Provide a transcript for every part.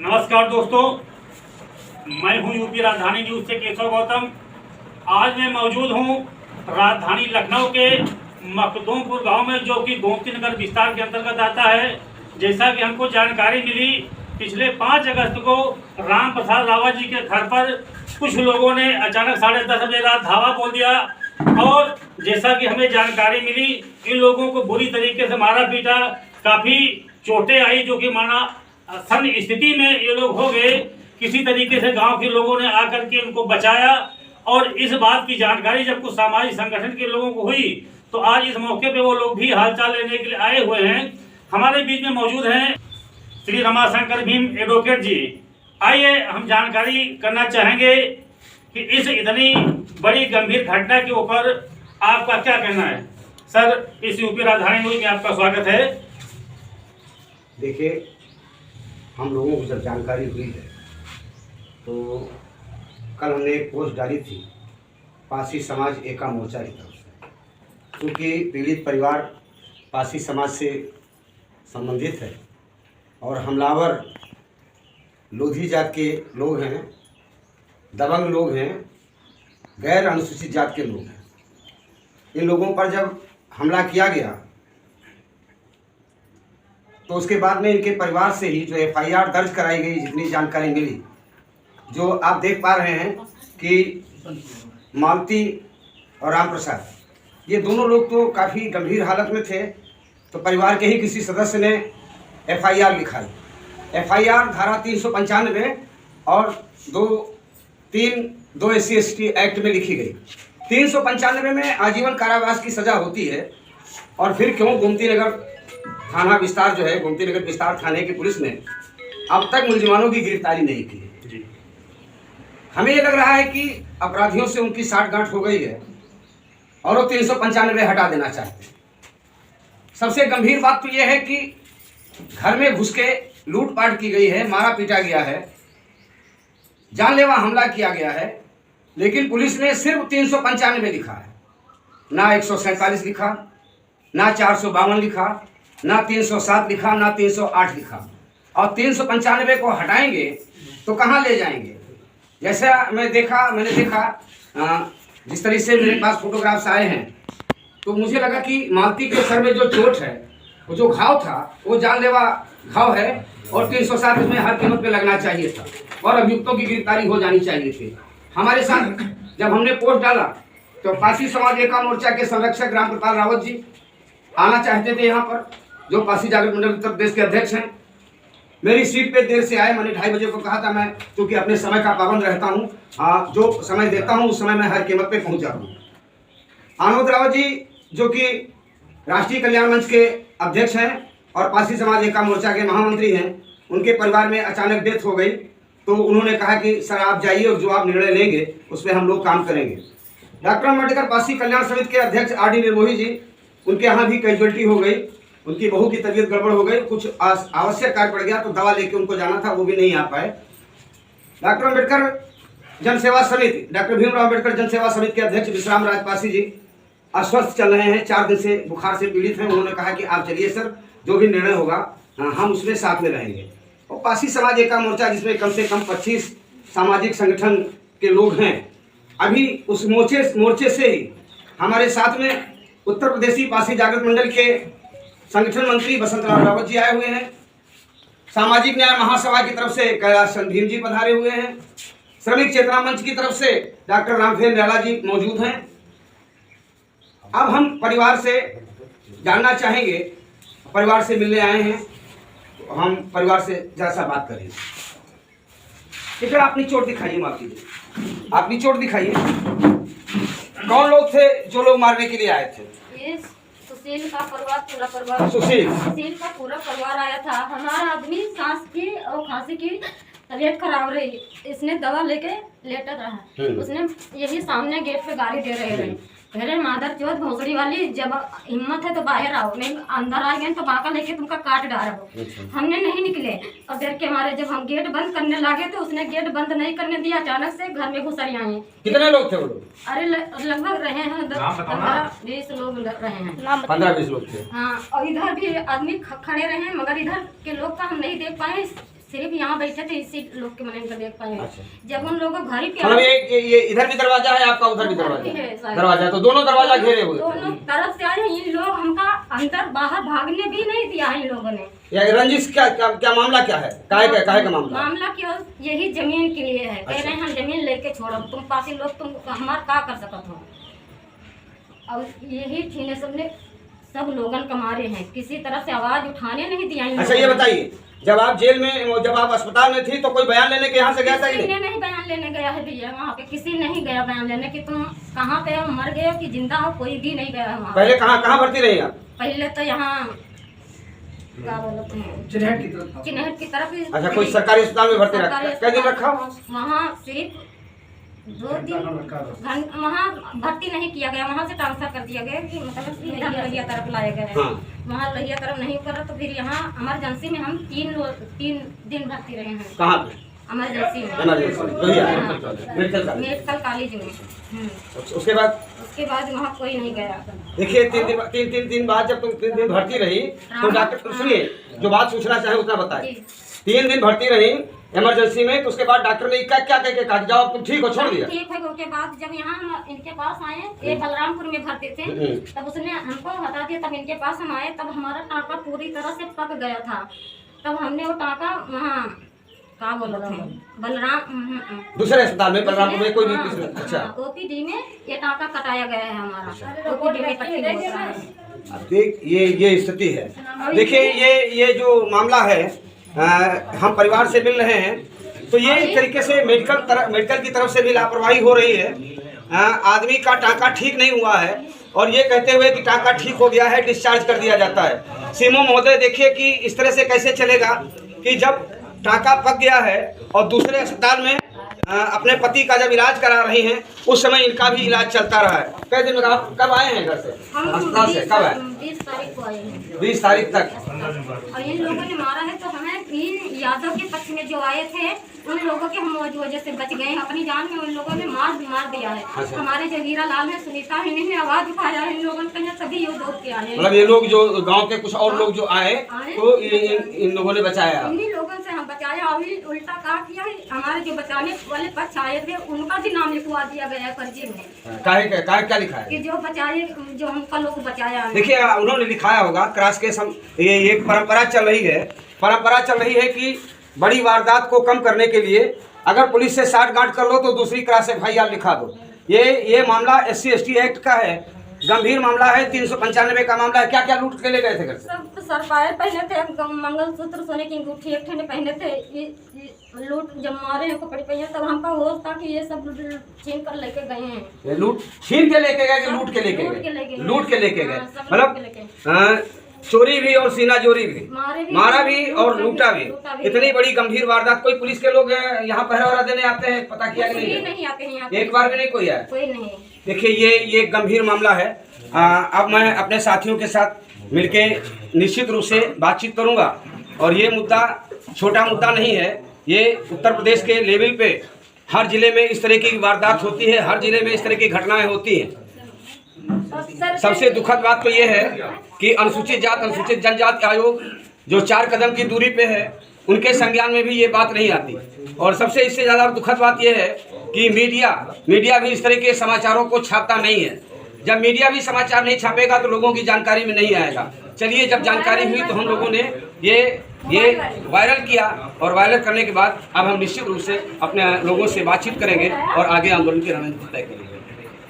नमस्कार दोस्तों, मैं हूं यूपी राजधानी न्यूज से केशव गौतम। आज मैं मौजूद हूं राजधानी लखनऊ के मखदूमपुर गांव में, जो कि गोमती नगर विस्तार के अंतर्गत आता है। जैसा कि हमको जानकारी मिली, पिछले 5 अगस्त को राम प्रसाद रावत जी के घर पर कुछ लोगों ने अचानक 10:30 बजे रात धावा बोल दिया और जैसा कि हमें जानकारी मिली, इन लोगों को बुरी तरीके से मारा पीटा, काफ़ी चोटें आई, जो कि माना सन्न स्थिति में ये लोग हो गए। किसी तरीके से गांव के लोगों ने आकर के उनको बचाया और इस बात की जानकारी जब कुछ सामाजिक संगठन के लोगों को हुई तो आज इस मौके पे वो लोग भी हालचाल लेने के लिए आए हुए हैं। हमारे बीच में मौजूद हैं श्री रमाशंकर भीम एडवोकेट जी। आइए हम जानकारी करना चाहेंगे कि इस इतनी बड़ी गंभीर घटना के ऊपर आपका क्या कहना है। सर, इस यूपी राजधानी न्यूज में आपका स्वागत है। देखिए, हम लोगों को जब जानकारी हुई है तो कल हमने एक पोस्ट डाली थी पासी समाज एका मोर्चा की तरफ से, क्योंकि पीड़ित परिवार पासी समाज से संबंधित है और हमलावर लोधी जात के लोग हैं, दबंग लोग हैं, गैर अनुसूचित जात के लोग हैं। इन लोगों पर जब हमला किया गया तो उसके बाद में इनके परिवार से ही जो FIR दर्ज कराई गई, जितनी जानकारी मिली, जो आप देख पा रहे हैं कि मालती और राम प्रसाद, ये दोनों लोग तो काफ़ी गंभीर हालत में थे। तो परिवार के ही किसी सदस्य ने FIR लिखाई। FIR धारा 395 और 2 SC/ST एक्ट में लिखी गई। 395 में आजीवन कारावास की सज़ा होती है और फिर क्यों गोमती नगर थाना विस्तार जो है, गोमती नगर विस्तार थाने की पुलिस ने अब तक मुलजिमानों की गिरफ्तारी नहीं की है। जी। हमें ये लग रहा है कि अपराधियों से उनकी साठगांठ हो गई है और वो 395 हटा देना चाहते हैं। सबसे गंभीर बात तो ये है कि घर में घुस के लूटपाट की गई है, मारा पीटा गया है, जानलेवा हमला किया गया है, लेकिन पुलिस ने सिर्फ 395 लिखा है, ना 147 लिखा, ना 452 लिखा, ना 307 लिखा, ना 308 लिखा। और 395 को हटाएंगे तो कहाँ ले जाएंगे। जैसा मैंने देखा जिस तरह से मेरे पास फोटोग्राफ्स आए हैं, तो मुझे लगा कि मालती के सर में जो चोट है, वो जो घाव था, वो जानलेवा घाव है और 307 इसमें हर कीमत पे लगना चाहिए था और अभियुक्तों की गिरफ्तारी हो जानी चाहिए थी। हमारे साथ जब हमने पोस्ट डाला तो पासी समाज एका मोर्चा के संरक्षक राम प्रसाद रावत जी आना चाहते थे यहाँ पर, जो पासी जागृत मंडल उत्तर प्रदेश के अध्यक्ष हैं। मेरी सीट पे देर से आए। मैंने 2:30 बजे को कहा था, मैं क्योंकि अपने समय का पाबंद रहता हूँ, जो समय देता हूँ उस समय मैं हर कीमत पे पहुँच जाता हूँ। आनंद रावत जी, जो कि राष्ट्रीय कल्याण मंच के अध्यक्ष हैं और पासी समाज एका मोर्चा के महामंत्री हैं, उनके परिवार में अचानक डेथ हो गई, तो उन्होंने कहा कि सर आप जाइए और जो आप निर्णय लेंगे उस पर हम लोग काम करेंगे। डॉक्टर अम्बेडकर पासी कल्याण समिति के अध्यक्ष RD निर्मोही जी, उनके यहाँ भी कैजुअलिटी हो गई, उनकी बहू की तबीयत गड़बड़ हो गई, कुछ आवश्यक कार्य पड़ गया तो दवा लेके उनको जाना था, वो भी नहीं आ पाए। डॉक्टर अम्बेडकर जनसेवा समिति, डॉक्टर भीमराव अम्बेडकर जनसेवा समिति के अध्यक्ष विश्राम राज पासी जी अस्वस्थ चल रहे हैं, 4 दिन से बुखार से पीड़ित हैं। उन्होंने कहा कि आप चलिए सर, जो भी निर्णय होगा हम उसमें साथ में रहेंगे। और पासी समाज एका मोर्चा, जिसमें कम से कम 25 सामाजिक संगठन के लोग हैं, अभी उस मोर्चे से ही हमारे साथ में उत्तर प्रदेशी पासी जागृत मंडल के संगठन मंत्री बसंत लाल रावत जी आए हुए हैं। सामाजिक न्याय महासभा की तरफ से कैलाश चंद्र भीम जी पधारे हुए हैं। श्रमिक चेतना मंच की तरफ से डॉक्टर रामफेर न्याला जी मौजूद हैं। अब हम परिवार से जानना चाहेंगे, परिवार से मिलने आए हैं, तो हम परिवार से जरा सा बात करेंगे। ठीक है, अपनी चोट दिखाइए, माफ कीजिए, अपनी चोट दिखाइए। कौन लोग थे जो लोग मारने के लिए आए थे? सुशील का परिवार, पूरा परिवार। सुशील का पूरा परिवार आया था। हमारा आदमी सांस की और खांसी की तबीयत खराब रही, इसने दवा लेके लेटा रहा। उसने यही सामने गेट पे गाली दे रहे थे, अरे मादर चौथ भोसड़ी वाली, जब हिम्मत है तो बाहर आओ, नहीं अंदर आ गए तो बाका लेके तुमका काट डालो। हमने नहीं निकले और डर के हमारे जब हम गेट बंद करने लगे तो उसने गेट बंद नहीं करने दिया, अचानक से घर में घुसर आए। कितने लोग थे वो लोग? अरे लगभग रहे हैं 15-20 लोग रहे हैं। 15-20 लोग थे। हाँ, और इधर भी आदमी खड़े रहे हैं, मगर इधर के लोग का हम नहीं देख पाए, सिर्फ यहाँ बैठे थे, इसी लोग के मैंने देख पाए। अच्छा। जब उन लोगों घर ही पे मतलब ये इधर भी दरवाजा है आपका, उधर भी दरवाजा है, तो दोनों दरवाजा घेरे हुए दोनों तरफ से आए। इन लोग हमका अंदर बाहर भागने भी नहीं दिया इन लोगों ने। या रंजिश क्या मामला क्या है, काहे का मामला क्या, यही जमीन के लिए है। कह रहे हैं हम जमीन लेके छोड़ो, तुम पासी लोग तुम हमारा क्या कर सकत हो। और यही छीने सबने सब लोगन का मारे हैं, किसी तरह से आवाज उठाने नहीं दिया। अच्छा ये बताइए, जब आप जेल में, जब आप अस्पताल में थी तो कोई बयान लेने के यहाँ से गया था? किसी ने नहीं बयान लेने गया है भैया, वहाँ पे किसी नहीं गया बयान लेने कि तुम कहाँ पे हो, मर गए हो कि जिंदा हो, कोई भी नहीं गया है वहाँ। पहले कहाँ भर्ती रही आप? पहले तो यहाँ क्या बोलते हैं, चिन्हट की तरफ। अच्छा, कोई सरकारी अस्पताल में भर्ती रखा? क्या दिन रखा? वहाँ सिर्फ 2 दिन वहाँ भर्ती नहीं किया गया, वहाँ से ट्रांसफर कर दिया गया कि मतलब लहिया तरफ लाए गए। हाँ। वहाँ लहिया तरफ नहीं करा तो फिर यहाँ इमरजेंसी में हम 3 दिन भर्ती रहे हैं। कहाँ पे? इमरजेंसी में, मेडिकल कॉलेज में। उसके बाद वहाँ कोई नहीं गया। देखिए, 3 दिन बाद जब तुम 3 दिन भर्ती रही तो डॉक्टर, सुनिए जो बात पूछना चाहे उतना बताए। 3 दिन भर्ती रही इमरजेंसी में, तो उसके बाद डॉक्टर ने क्या कह के कहा, जाओ तुम ठीक हो, छोड़ दिया? ठीक है। उसके बाद जब यहाँ हम इनके पास आए, ये बलरामपुर में भर्ती थे, तब उसने हमको हटा दिया। तब इनके पास हम आए, तब हमारा टाँका पूरी तरह से पक गया था। तब हमने वो टाँका वहाँ क्या बोला था, दूसरे अस्पताल में, बलरामपुर में कोई भी? अच्छा, ओपीडी में ये टाँका कटाया गया है हमारा। ओपीडी में पट्टी होता है। देख ये स्थिति है। देखिए ये जो मामला है, हम परिवार से मिल रहे हैं तो ये एक तरीके से मेडिकल की तरफ से भी लापरवाही हो रही है। आदमी का टाँका ठीक नहीं हुआ है और ये कहते हुए कि टाँका ठीक हो गया है, डिस्चार्ज कर दिया जाता है। सीएमओ महोदय देखिए कि इस तरह से कैसे चलेगा कि जब टाँका पक गया है और दूसरे अस्पताल में अपने पति का जब इलाज करा रही हैं, उस समय इनका भी इलाज चलता रहा है। कई दिन में आप कब आए हैं घर से, अस्पताल से कब आए? 20 तारीख को आए हैं। 20 तारीख तक। और इन लोगों ने मारा है तो हमें इन यादव के पक्ष में जो आए थे उन लोगों के हम वजह से बच गए हैं। अपनी जान में उन लोगों ने मार दिया है। अच्छा। हमारे जो हीरा लाल है, सुनीता है, इन्हें आवाज उठाया है इन लोगों ने, सभी ये लोग के आए। मतलब ये लोग जो गांव के कुछ और लोग जो आए तो इन लोगों ने बचाया? इन्हीं लोगों से हम बचाया। अभी उल्टा कहा किया है, हमारे जो बचाने वाले पक्ष आए थे उनका भी नाम लिखवा दिया गया है फर्जी में। काहे क्या लिखा है कि जो बचाए, जो हमका लोग बचाया है। देखिए उन्होंने लिखाया होगा क्रॉस केस। ये एक परंपरा चल रही है कि बड़ी वारदात को कम करने के लिए अगर पुलिस से साठगांठ कर लो तो दूसरी क्रॉस FIR लिखा दो। ये मामला SC ST एक्ट का है, गंभीर मामला है, 395 का मामला है। क्या क्या लूट के ले गए थे घर से? सब सरपाए पहने थे, मंगलसूत्र, सोने की अंगूठी एक ठे पहने थे। ये लूट जब मारे हैं कपड़े पहने, तब हमका होश था कि ये सब छीन कर लेके गए हैं। ये लूट छीन के लेके गए कि लूट के लेके गए? लूट के लेके गए। मतलब चोरी भी और सीना जोरी भी, मारा भी और लूटा भी। इतनी बड़ी गंभीर वारदात। कोई पुलिस के लोग यहाँ पहरा देने आते हैं, पता किया कि नहीं आते हैं? एक बार भी नहीं कोई आया? कोई नहीं। देखिए ये गंभीर मामला है। अब मैं अपने साथियों के साथ मिलके निश्चित रूप से बातचीत करूंगा और ये मुद्दा छोटा मुद्दा नहीं है। ये उत्तर प्रदेश के लेवल पे हर जिले में इस तरह की वारदात होती है, हर जिले में इस तरह की घटनाएं होती हैं। सबसे दुखद बात तो ये है कि अनुसूचित जात अनुसूचित जनजाति आयोग जो 4 कदम की दूरी पे है, उनके संज्ञान में भी ये बात नहीं आती। और सबसे इससे ज़्यादा दुखद बात यह है कि मीडिया भी इस तरह के समाचारों को छापता नहीं है। जब मीडिया भी समाचार नहीं छापेगा तो लोगों की जानकारी में नहीं आएगा। चलिए, जब जानकारी हुई तो हम लोगों ने ये वायरल किया और वायरल करने के बाद अब हम निश्चित रूप से अपने लोगों से बातचीत करेंगे और आगे आंदोलन की रणनीति तय करेंगे।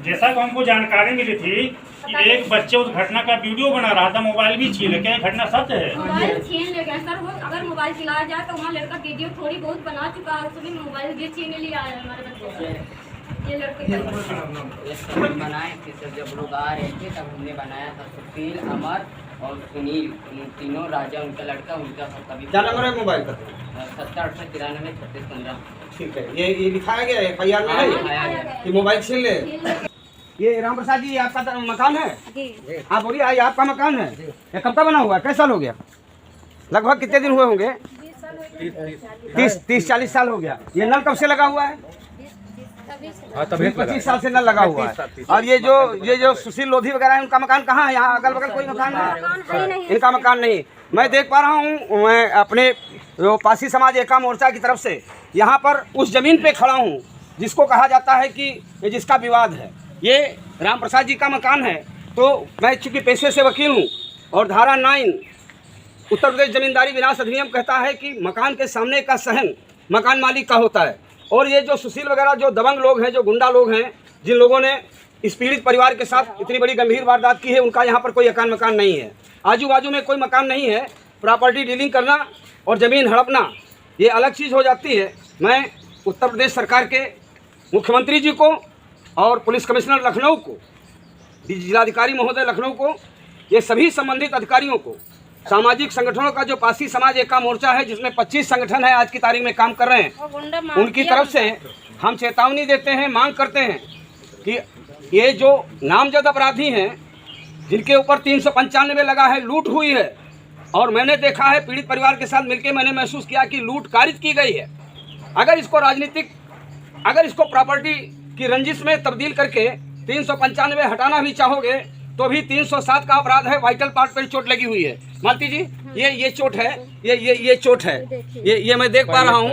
जैसा कि हमको जानकारी मिली थी कि एक बच्चे उस घटना का वीडियो बना रहा था, मोबाइल भी छीन लेके, घटना सत्य है? मोबाइल छीन ले गए सर। वो अगर मोबाइल चलाया जाए तो वहाँ लड़का वीडियो थोड़ी बहुत बना चुका है, उसमें मोबाइल भी छीन लिया है हमारे बच्चे। ये लड़के बनाए थे सर, जब लोग आ रहे थे तब हमने बनाया था। सुशील, अमर और सुनील, तीनों राजा उनका लड़का, उनका कभी क्या नंबर है मोबाइल का? 70 68 93 36 15। ठीक है, ये लिखाया गया है FIR में है कि मोबाइल छीन ले। ये राम प्रसाद जी, आपका मकान है? आप बोलिए, आई आपका मकान है? ये कब का बना हुआ है? कैसा साल हो गया? लगभग कितने दिन हुए होंगे? 30-40 साल हो गया। ये नल कब से लगा हुआ है? 25 साल से नल लगा हुआ है। और ये जो सुशील लोधी वगैरह है, उनका मकान कहाँ है? यहाँ अगल बगल कोई मकान है? इनका मकान नहीं। मैं देख पा रहा हूँ, मैं अपने जो पासी समाज एका मोर्चा की तरफ से यहाँ पर उस ज़मीन पे खड़ा हूँ जिसको कहा जाता है कि ये जिसका विवाद है, ये राम प्रसाद जी का मकान है। तो मैं चूँकि पेशे से वकील हूँ और धारा 9 उत्तर प्रदेश ज़मींदारी विनाश अधिनियम कहता है कि मकान के सामने का सहन मकान मालिक का होता है। और ये जो सुशील वगैरह जो दबंग लोग हैं, जो गुंडा लोग हैं, जिन लोगों ने इस पीड़ित परिवार के साथ इतनी बड़ी गंभीर वारदात की है, उनका यहाँ पर कोई अकान मकान नहीं है, आजू बाजू में कोई मकान नहीं है। प्रॉपर्टी डीलिंग करना और ज़मीन हड़पना ये अलग चीज़ हो जाती है। मैं उत्तर प्रदेश सरकार के मुख्यमंत्री जी को और पुलिस कमिश्नर लखनऊ को, जिलाधिकारी महोदय लखनऊ को, ये सभी संबंधित अधिकारियों को, सामाजिक संगठनों का जो पासी समाज एका मोर्चा है जिसमें 25 संगठन है आज की तारीख में काम कर रहे हैं, उनकी तरफ से हम चेतावनी देते हैं, मांग करते हैं कि ये जो नामजद अपराधी हैं जिनके ऊपर 395 लगा है, लूट हुई है, और मैंने देखा है पीड़ित परिवार के साथ मिलकर मैंने महसूस किया कि लूट कारित की गई है। अगर इसको प्रॉपर्टी की रंजिश में तब्दील करके 395 हटाना भी चाहोगे तो भी 307 का अपराध है, वाइटल पार्ट पर चोट लगी हुई है। मालती जी ये चोट है, ये चोट है, ये मैं देख पा रहा हूँ,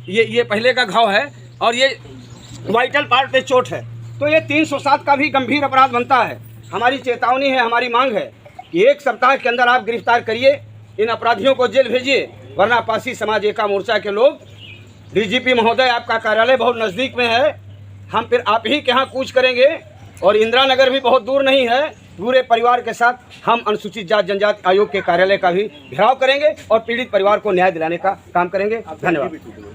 ये पहले का घाव है और ये वाइटल पार्ट पे चोट है। तो ये 307 का भी गंभीर अपराध बनता है। हमारी चेतावनी है, हमारी मांग है कि 1 सप्ताह के अंदर आप गिरफ्तार करिए, इन अपराधियों को जेल भेजिए, वरना पासी समाज एका मोर्चा के लोग, डीजीपी महोदय आपका कार्यालय बहुत नज़दीक में है, हम फिर आप ही के यहाँ कूच करेंगे और इंदिरा नगर भी बहुत दूर नहीं है। पूरे परिवार के साथ हम अनुसूचित जाति जनजाति आयोग के कार्यालय का भी घेराव करेंगे और पीड़ित परिवार को न्याय दिलाने का काम करेंगे। धन्यवाद।